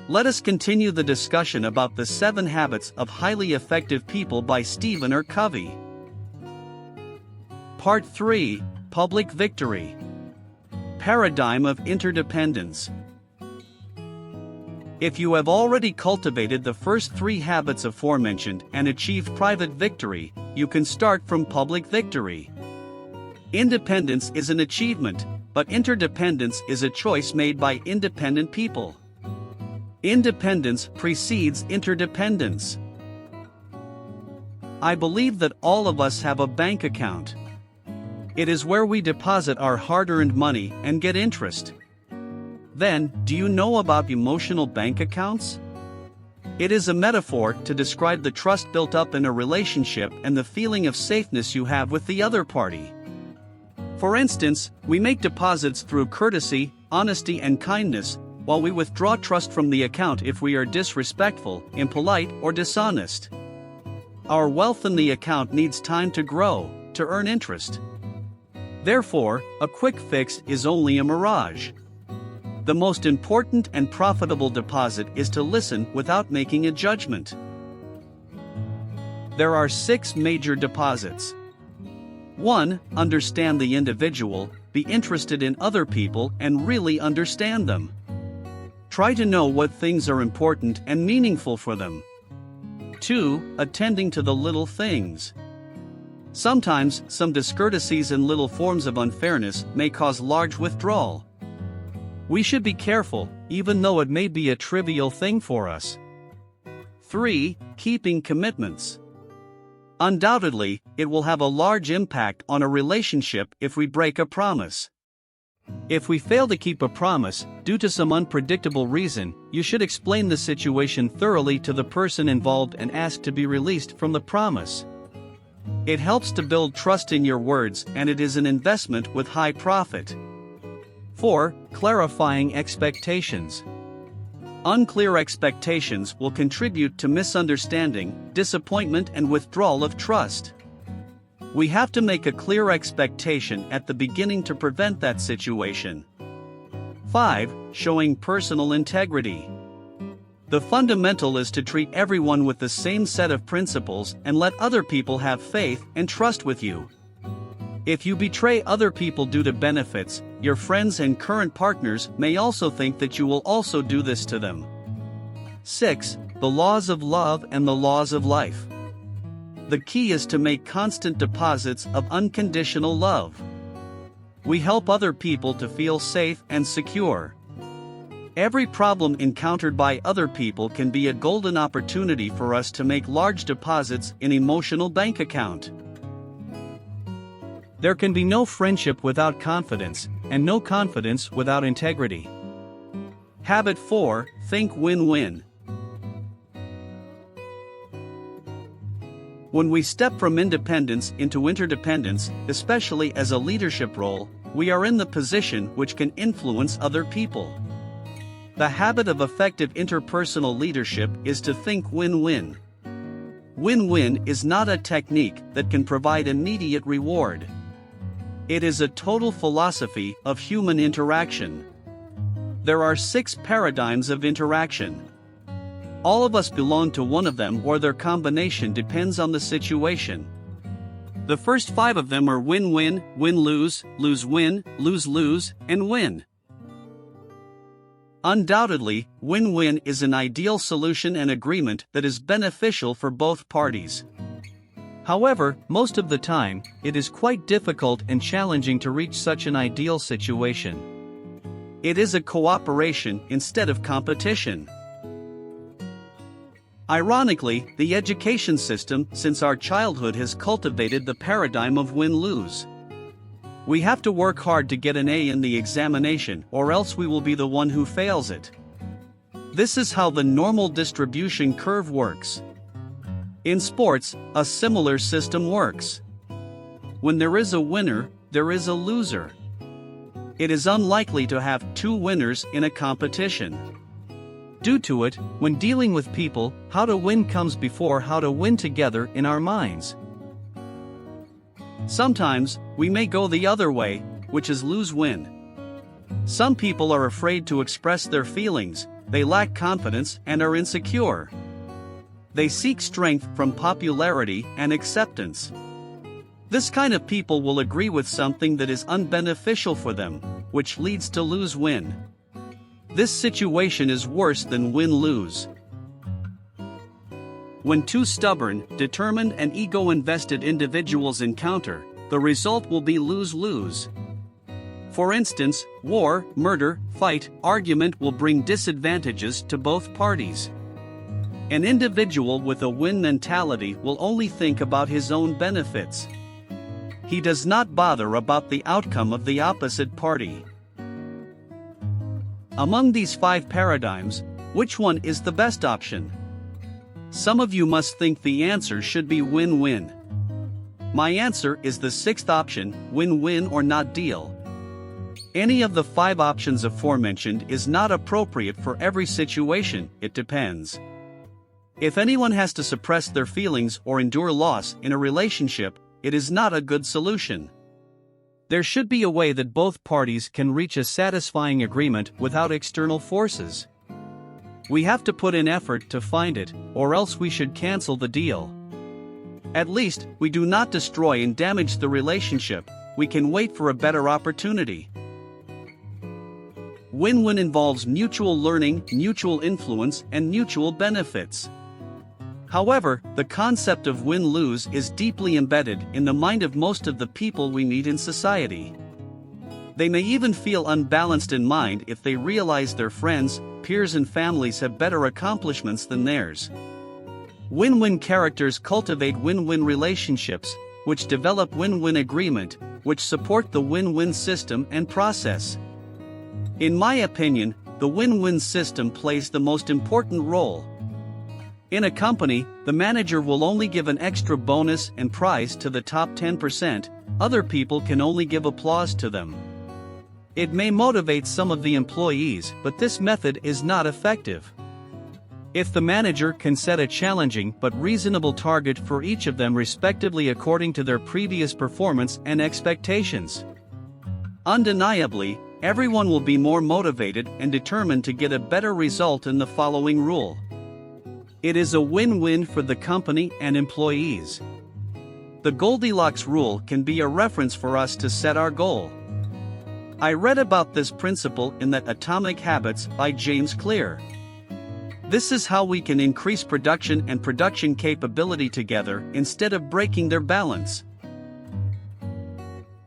Let us continue the discussion about the 7 Habits of Highly Effective People by Stephen R.Covey. Part 3, Public Victory. Paradigm of Interdependence. If you have already cultivated the first 3 habits aforementioned and achieved private victory, you can start from public victory. Independence is an achievement, but interdependence is a choice made by independent people. Independence precedes interdependence. I believe that all of us have a bank account. It is where we deposit our hard-earned money and get interest. Then, do you know about emotional bank accounts? It is a metaphor to describe the trust built up in a relationship and the feeling of safeness you have with the other party. For instance, we make deposits through courtesy, honesty, and kindness, while we withdraw trust from the account if we are disrespectful, impolite, or dishonest. Our wealth in the account needs time to grow, to earn interest. Therefore, a quick fix is only a mirage. The most important and profitable deposit is to listen without making a judgment. There are 6 major deposits. 1. Understand the individual, be interested in other people and really understand them. Try to know what things are important and meaningful for them. 2. Attending to the little things. Sometimes, some discourtesies and little forms of unfairness may cause large withdrawal. We should be careful, even though it may be a trivial thing for us. 3. Keeping commitments. Undoubtedly, it will have a large impact on a relationship if we break a promise. If we fail to keep a promise, due to some unpredictable reason, you should explain the situation thoroughly to the person involved and ask to be released from the promise. It helps to build trust in your words, and it is an investment with high profit. 4. Clarifying expectations. Unclear expectations will contribute to misunderstanding, disappointment, and withdrawal of trust. We have to make a clear expectation at the beginning to prevent that situation. 5. Showing personal integrity. The fundamental is to treat everyone with the same set of principles and let other people have faith and trust with you. If you betray other people due to benefits, your friends and current partners may also think that you will also do this to them. 6. The laws of love and the laws of life. The key is to make constant deposits of unconditional love. We help other people to feel safe and secure. Every problem encountered by other people can be a golden opportunity for us to make large deposits in emotional bank account. There can be no friendship without confidence, and no confidence without integrity. Habit 4, think win-win. When we step from independence into interdependence, especially as a leadership role, we are in the position which can influence other people. The habit of effective interpersonal leadership is to think win-win. Win-win is not a technique that can provide immediate reward. It is a total philosophy of human interaction. There are 6 paradigms of interaction. All of us belong to one of them, or their combination depends on the situation. The first 5 of them are win-win, win-lose, lose-win, lose-lose, and win. Undoubtedly, win-win is an ideal solution and agreement that is beneficial for both parties. However, most of the time, it is quite difficult and challenging to reach such an ideal situation. It is a cooperation instead of competition. Ironically, the education system since our childhood has cultivated the paradigm of win-lose. We have to work hard to get an A in the examination, or else we will be the one who fails it. This is how the normal distribution curve works. In sports, a similar system works. When there is a winner, there is a loser. It is unlikely to have 2 winners in a competition. Due to it, when dealing with people, how to win comes before how to win together in our minds. Sometimes, we may go the other way, which is lose-win. Some people are afraid to express their feelings, they lack confidence and are insecure. They seek strength from popularity and acceptance. This kind of people will agree with something that is unbeneficial for them, which leads to lose-win. This situation is worse than win-lose. When two stubborn, determined and ego-invested individuals encounter, the result will be lose-lose. For instance, war, murder, fight, argument will bring disadvantages to both parties. An individual with a win mentality will only think about his own benefits. He does not bother about the outcome of the opposite party. Among these 5 paradigms, which one is the best option? Some of you must think the answer should be win-win. My answer is the 6th option, win-win or not deal. Any of the 5 options aforementioned is not appropriate for every situation, it depends. If anyone has to suppress their feelings or endure loss in a relationship, it is not a good solution. There should be a way that both parties can reach a satisfying agreement without external forces. We have to put in effort to find it, or else we should cancel the deal. At least, we do not destroy and damage the relationship, we can wait for a better opportunity. Win-win involves mutual learning, mutual influence, and mutual benefits. However, the concept of win-lose is deeply embedded in the mind of most of the people we meet in society. They may even feel unbalanced in mind if they realize their friends, peers and families have better accomplishments than theirs. Win-win characters cultivate win-win relationships, which develop win-win agreement, which support the win-win system and process. In my opinion, the win-win system plays the most important role. In a company, the manager will only give an extra bonus and prize to the top 10%, other people can only give applause to them. It may motivate some of the employees, but this method is not effective. If the manager can set a challenging but reasonable target for each of them respectively according to their previous performance and expectations, undeniably, everyone will be more motivated and determined to get a better result in the following rule. It is a win-win for the company and employees. The Goldilocks rule can be a reference for us to set our goal. I read about this principle in that Atomic Habits by James Clear. This is how we can increase production and production capability together instead of breaking their balance.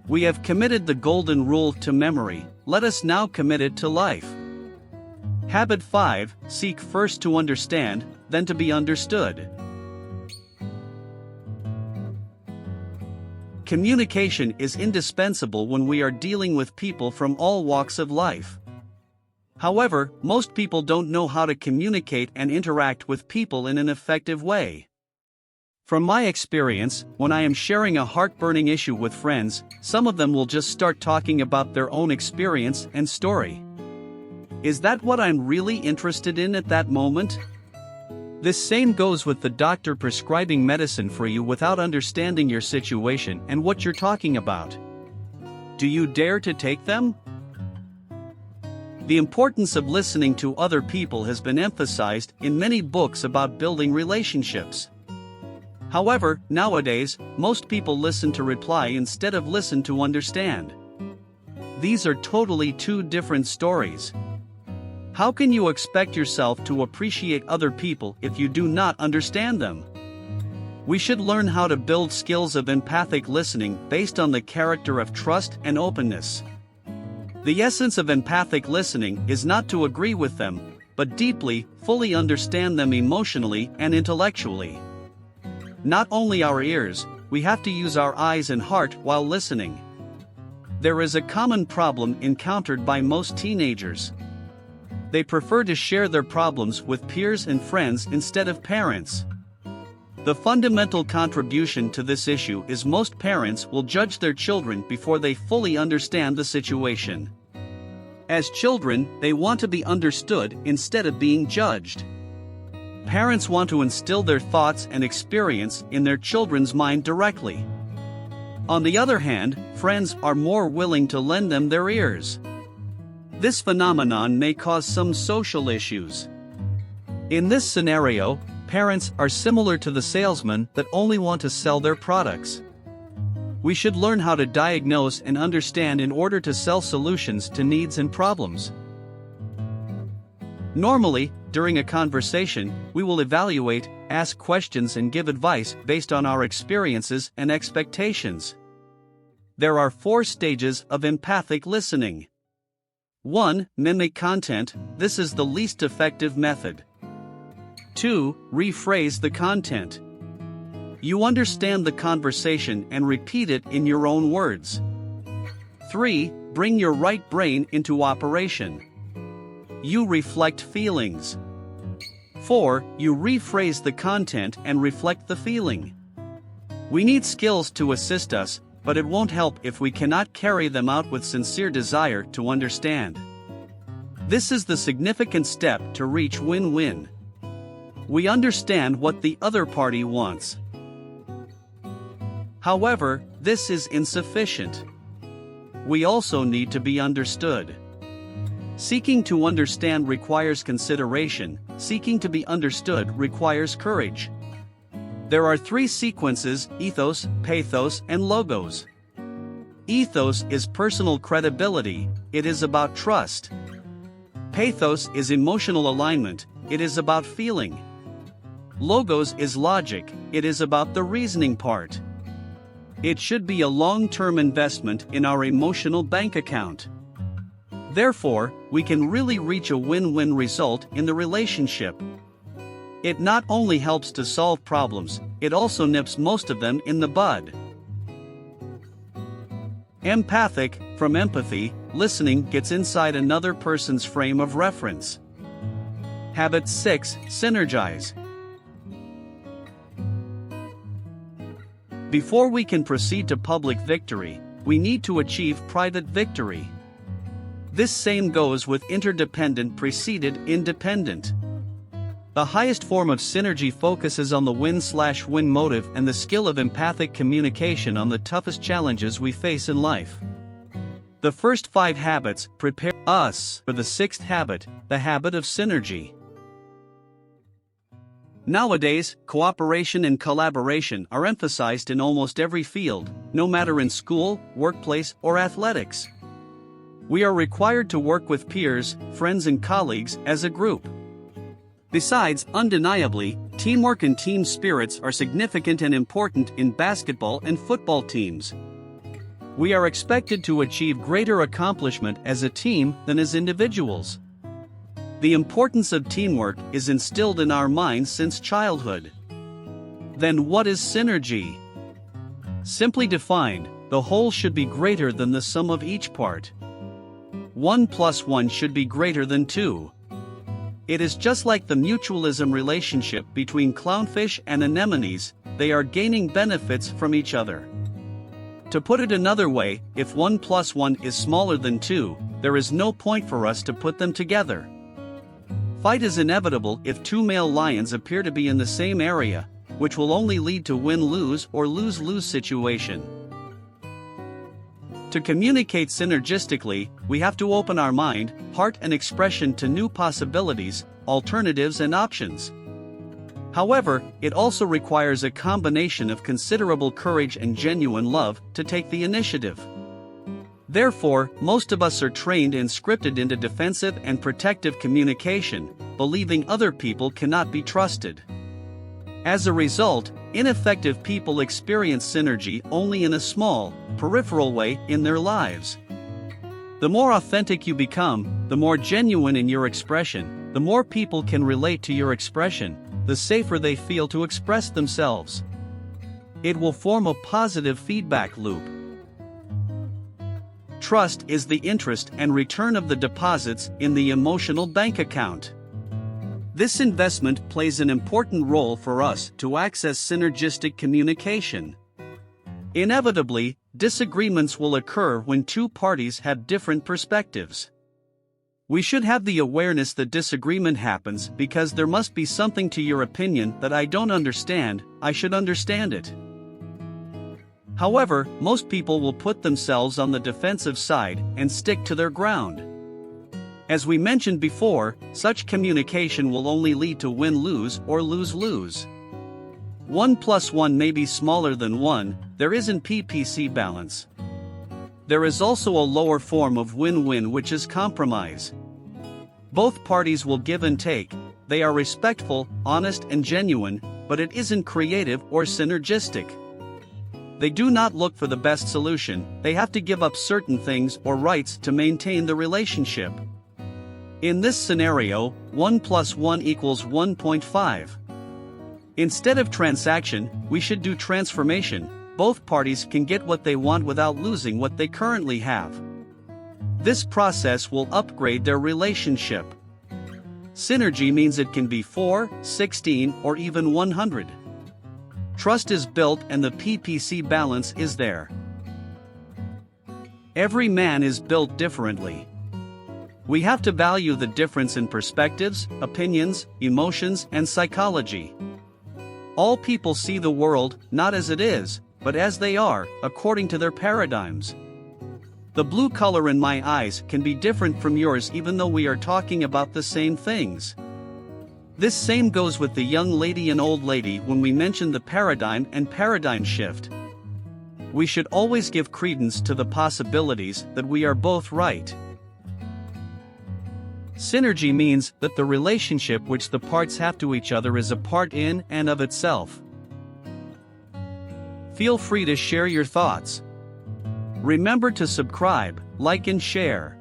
We have committed the golden rule to memory, let us now commit it to life. Habit 5, seek first to understand, then to be understood. Communication is indispensable when we are dealing with people from all walks of life. However, most people don't know how to communicate and interact with people in an effective way. From my experience, when I am sharing a heart-burning issue with friends, some of them will just start talking about their own experience and story. Is that what I'm really interested in at that moment? This same goes with the doctor prescribing medicine for you without understanding your situation and what you're talking about. Do you dare to take them? The importance of listening to other people has been emphasized in many books about building relationships. However, nowadays, most people listen to reply instead of listen to understand. These are totally two different stories. How can you expect yourself to appreciate other people if you do not understand them? We should learn how to build skills of empathic listening based on the character of trust and openness. The essence of empathic listening is not to agree with them, but deeply, fully understand them emotionally and intellectually. Not only our ears, we have to use our eyes and heart while listening. There is a common problem encountered by most teenagers. They prefer to share their problems with peers and friends instead of parents. The fundamental contribution to this issue is most parents will judge their children before they fully understand the situation. As children, they want to be understood instead of being judged. Parents want to instill their thoughts and experience in their children's mind directly. On the other hand, friends are more willing to lend them their ears. This phenomenon may cause some social issues. In this scenario, parents are similar to the salesmen that only want to sell their products. We should learn how to diagnose and understand in order to sell solutions to needs and problems. Normally, during a conversation, we will evaluate, ask questions and give advice based on our experiences and expectations. There are 4 stages of empathic listening. 1. Mimic content. This is the least effective method. 2. Rephrase the content. You understand the conversation and repeat it in your own words. 3. Bring your right brain into operation. You reflect feelings. 4. You rephrase the content and reflect the feeling. We need skills to assist us, but it won't help if we cannot carry them out with sincere desire to understand. This is the significant step to reach win-win. We understand what the other party wants. However, this is insufficient. We also need to be understood. Seeking to understand requires consideration, seeking to be understood requires courage. There are 3 sequences: ethos, pathos, and logos. Ethos is personal credibility, it is about trust. Pathos is emotional alignment, it is about feeling. Logos is logic, it is about the reasoning part. It should be a long-term investment in our emotional bank account. Therefore, we can really reach a win-win result in the relationship. It not only helps to solve problems, it also nips most of them in the bud. Empathic, from empathy, listening gets inside another person's frame of reference. Habit 6, synergize. Before we can proceed to public victory, we need to achieve private victory. This same goes with interdependent preceded independent. The highest form of synergy focuses on the win/win motive and the skill of empathic communication on the toughest challenges we face in life. The first 5 habits prepare us for the 6th habit, the habit of synergy. Nowadays, cooperation and collaboration are emphasized in almost every field, no matter in school, workplace, or athletics. We are required to work with peers, friends and colleagues as a group. Besides, undeniably, teamwork and team spirits are significant and important in basketball and football teams. We are expected to achieve greater accomplishment as a team than as individuals. The importance of teamwork is instilled in our minds since childhood. Then what is synergy? Simply defined, the whole should be greater than the sum of each part. 1 + 1 should be greater than 2. It is just like the mutualism relationship between clownfish and anemones, they are gaining benefits from each other. To put it another way, if 1 + 1 is smaller than 2, there is no point for us to put them together. Fight is inevitable if 2 male lions appear to be in the same area, which will only lead to win-lose or lose-lose situation. To communicate synergistically, we have to open our mind, heart and expression to new possibilities, alternatives and options. However, it also requires a combination of considerable courage and genuine love to take the initiative. Therefore, most of us are trained and scripted into defensive and protective communication, believing other people cannot be trusted. As a result, ineffective people experience synergy only in a small, peripheral way in their lives. The more authentic you become, the more genuine in your expression, the more people can relate to your expression, the safer they feel to express themselves. It will form a positive feedback loop. Trust is the interest and return of the deposits in the emotional bank account. This investment plays an important role for us to access synergistic communication. Inevitably, disagreements will occur when 2 parties have different perspectives. We should have the awareness that disagreement happens because there must be something to your opinion that I don't understand, I should understand it. However, most people will put themselves on the defensive side and stick to their ground. As we mentioned before, such communication will only lead to win-lose or lose-lose. 1 plus 1 may be smaller than 1, there isn't PPC balance. There is also a lower form of win-win, which is compromise. Both parties will give and take, they are respectful, honest and genuine, but it isn't creative or synergistic. They do not look for the best solution, they have to give up certain things or rights to maintain the relationship. In this scenario, 1 plus 1 equals 1.5. Instead of transaction, we should do transformation. Both parties can get what they want without losing what they currently have. This process will upgrade their relationship. Synergy means it can be 4, 16, or even 100. Trust is built and the PPC balance is there. Every man is built differently. We have to value the difference in perspectives, opinions, emotions, and psychology. All people see the world, not as it is, but as they are, according to their paradigms. The blue color in my eyes can be different from yours even though we are talking about the same things. This same goes with the young lady and old lady when we mention the paradigm and paradigm shift. We should always give credence to the possibilities that we are both right. Synergy means that the relationship which the parts have to each other is a part in and of itself. Feel free to share your thoughts. Remember to subscribe, like and share.